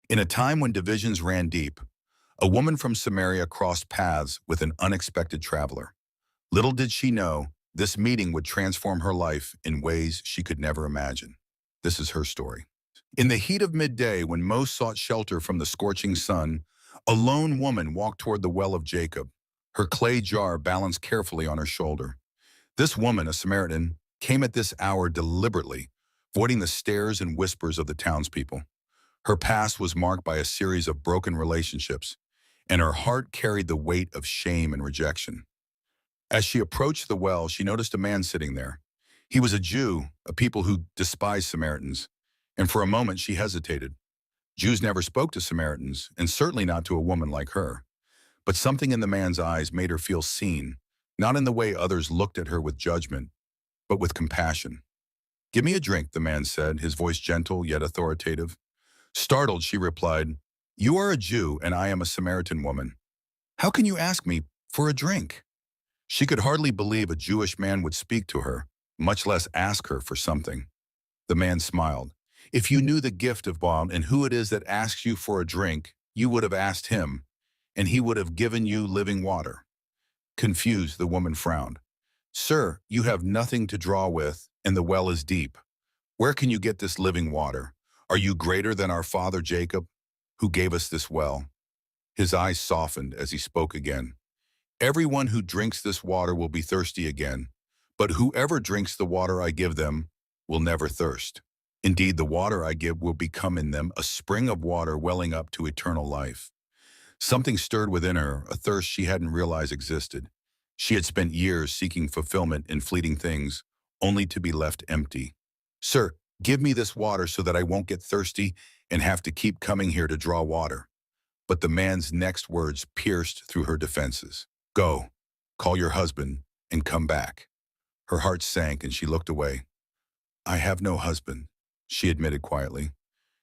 In a time when divisions ran deep, a woman from Samaria crossed paths with an unexpected traveler. Little did she know, this meeting would transform her life in ways she could never imagine. This is her story. In the heat of midday, when most sought shelter from the scorching sun, a lone woman walked toward the well of Jacob, her clay jar balanced carefully on her shoulder. This woman, a Samaritan, came at this hour deliberately, avoiding the stares and whispers of the townspeople. Her past was marked by a series of broken relationships, and her heart carried the weight of shame and rejection. As she approached the well, she noticed a man sitting there. He was a Jew, a people who despised Samaritans, and for a moment she hesitated. Jews never spoke to Samaritans, and certainly not to a woman like her. But something in the man's eyes made her feel seen, not in the way others looked at her with judgment, but with compassion. "Give me a drink," the man said, his voice gentle yet authoritative. Startled, she replied, "You are a Jew and I am a Samaritan woman. How can you ask me for a drink?" She could hardly believe a Jewish man would speak to her, much less ask her for something. The man smiled. "If you knew the gift of God and who it is that asks you for a drink, you would have asked him, and he would have given you living water." Confused, the woman frowned. "Sir, you have nothing to draw with, and the well is deep. Where can you get this living water? Are you greater than our father Jacob, who gave us this well?" His eyes softened as he spoke again. "Everyone who drinks this water will be thirsty again, but whoever drinks the water I give them will never thirst. Indeed, the water I give will become in them a spring of water welling up to eternal life." Something stirred within her, a thirst she hadn't realized existed. She had spent years seeking fulfillment in fleeting things, only to be left empty. "Sir, give me this water so that I won't get thirsty and have to keep coming here to draw water." But the man's next words pierced through her defenses. "Go, call your husband, and come back." Her heart sank and she looked away. "I have no husband," she admitted quietly.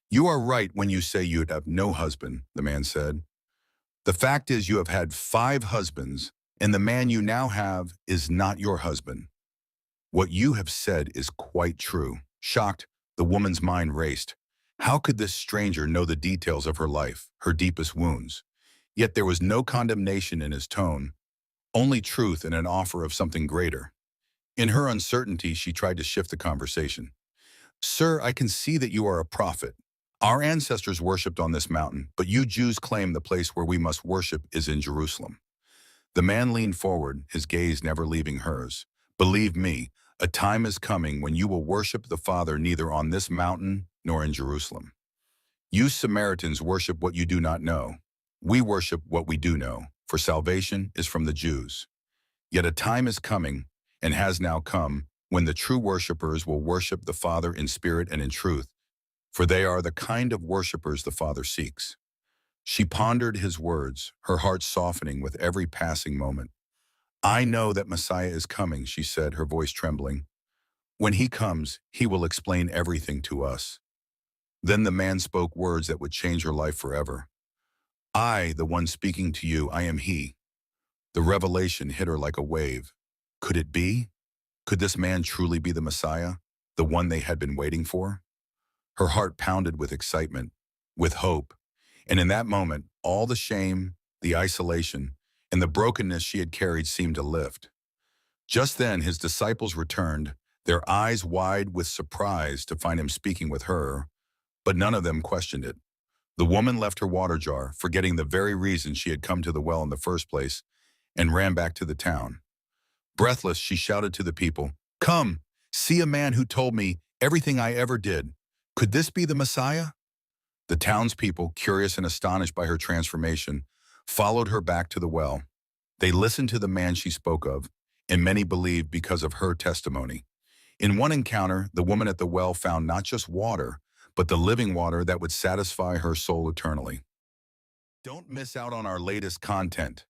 "You are right when you say you have no husband," the man said. "The fact is you have had 5 husbands, and the man you now have is not your husband. What you have said is quite true." Shocked, the woman's mind raced. How could this stranger know the details of her life, her deepest wounds? Yet there was no condemnation in his tone, only truth and an offer of something greater. In her uncertainty, she tried to shift the conversation. "Sir, I can see that you are a prophet. Our ancestors worshipped on this mountain, but you Jews claim the place where we must worship is in Jerusalem." The man leaned forward, his gaze never leaving hers. "Believe me, a time is coming when you will worship the Father neither on this mountain nor in Jerusalem. You Samaritans worship what you do not know. We worship what we do know, for salvation is from the Jews. Yet a time is coming, and has now come, when the true worshipers will worship the Father in spirit and in truth, for they are the kind of worshipers the Father seeks." She pondered his words, her heart softening with every passing moment. "I know that Messiah is coming," she said, her voice trembling. "When he comes, he will explain everything to us." Then the man spoke words that would change her life forever. "I, the one speaking to you, I am he." The revelation hit her like a wave. Could it be? Could this man truly be the Messiah, the one they had been waiting for? Her heart pounded with excitement, with hope, and in that moment, all the shame, the isolation, and the brokenness she had carried seemed to lift. Just then, his disciples returned, their eyes wide with surprise to find him speaking with her, but none of them questioned it. The woman left her water jar, forgetting the very reason she had come to the well in the first place, and ran back to the town. Breathless, she shouted to the people, "Come, see a man who told me everything I ever did. Could this be the Messiah?" The townspeople, curious and astonished by her transformation, followed her back to the well. They listened to the man she spoke of, and many believed because of her testimony. In one encounter, the woman at the well found not just water, but the living water that would satisfy her soul eternally. Don't miss out on our latest content.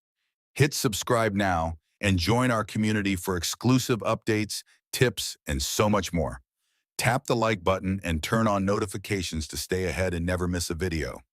Hit subscribe now and join our community for exclusive updates, tips, and so much more. Tap the like button and turn on notifications to stay ahead and never miss a video.